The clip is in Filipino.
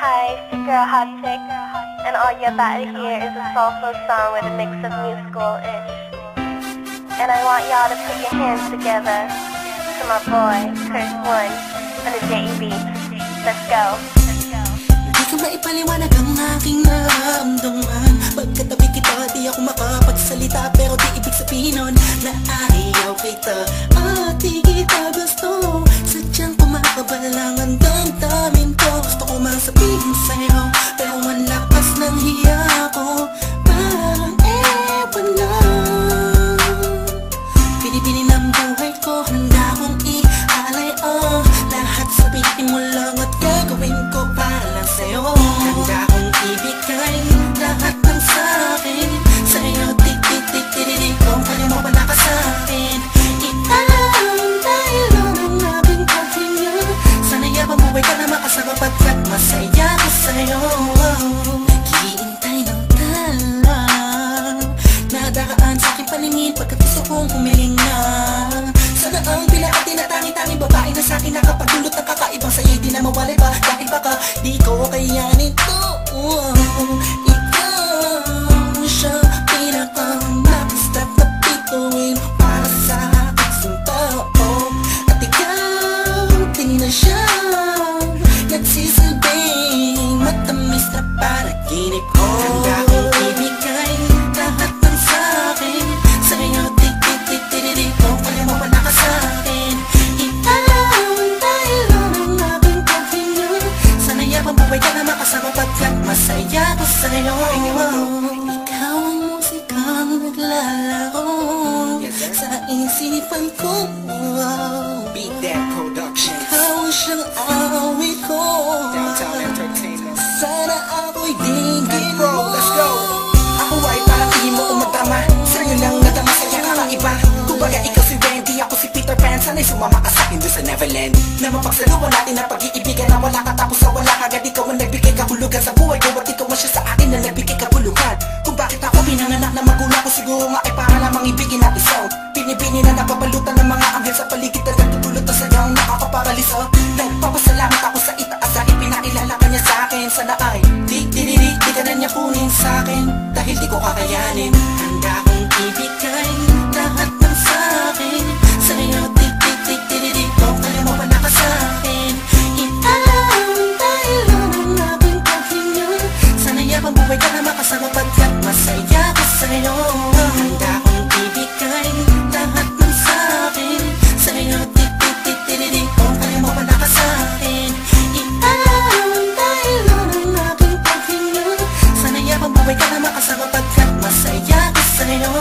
Hi, it's your girl Hot Chick, and all you're about to hear is a soulful song with a mix of new school-ish. And I want y'all to put your hands together to my boy, Curse One, on the J.E.B. Let's go. Hindi ko maipaliwanag ang aking nararamdaman. Pagkatabi kita, di ako makapagsalita, pero di ibig sabihin nun na ayaw kita at di kita gusto. Sadyang kumakabalang ang damdamin ko. Gusto ko mang sabihin sa'yo, pero ang lakas ng hiya ko. Parang ewan lang. Pinipili ng buhay ko, handa kong ialay lahat sabihin mo lang at gagawin ko para lang sa'yo. Handa kong ibigay lahat ng sa'kin sa'yo. Tik-tik-tik-tik-tik kung kaya mo pala ka sa'kin. Italang dahil lang ang aking paghinga. Sana'y mabuhay ka na makasama pagkat masaya ko sa'yo. Naghihintay ng talang nadaraan sa'king paningin pagkat gusto kong humiling na. Sana ang pinaka-tinatangi-tanging babae na sa'kin nakapagdulot ng kakaibang sa'yo'y di na mawalay pa. Dahil baka di ko kayanin to. Ikaw siya pinaka-napistap na bituin para sa aking sumtao. At ikaw di na siya nagsisilbing matamis na panaginip ko. Handa kong ibigay lahat ng sa'kin sa'yo. Tik-tik-tik-tik-tik kung kaya mo pala ka sa'kin. Italang dahil lang ang aking paghinga. Sana'y mabuhay ka na makasama pagkat masaya ko sa'yo. Ikaw ang musikang naglalaro sa isipan ko. Beat That Production. Ikaw ang siyang awit ko. Downtown Entertainment. Sana ako'y dinggin Bro, mo. let's go. Ako ay parang hindi mo umatama. Sa'yo lang nadama sa'yo kakaiba. Kumbaga ikaw si Wendy, ako si Peter Pan. Sana'y sumama ka sa'kin doon sa Neverland. Na mapagsaluhan natin ang pag-iibigan na wala ka tapos sa wala kagad. Ikaw ang nagbigay kahulugan sa buhay ko at ikaw ang siya sa akin na nagbigay kahulugan. Kung bakit ako pinanganak na magulang ko, siguro nga ay para lamang ibigin natin song. Pinibini na napapalutan ng mga anghel sa paligid na nagtutulot na sagang nakakaparaliso. Nagpapasalamat ako sa itaas dahil pinakilala ka niya sa'kin. Sana ay di ka na niya kunin sa'kin dahil di ko kakayanin. Handa kong ibigay lahat ng sa'kin sa'yo. Tik-tik-tik-tik-tik kung kaya mo pala ka sa'kin. Italang dahil lang ang aking paghinga. Sana'y mabuhay ka na makasama pagkat masaya ko sa'yo. Handa kong ibigay lahat ng sa'kin sa'yo. Tik-tik-tik-tik kung kaya mo pala ka sa'kin. Italang dahil lang ang aking paghinga. Sana'y mabuhay ka na makasama pagkat masaya ko sa'yo.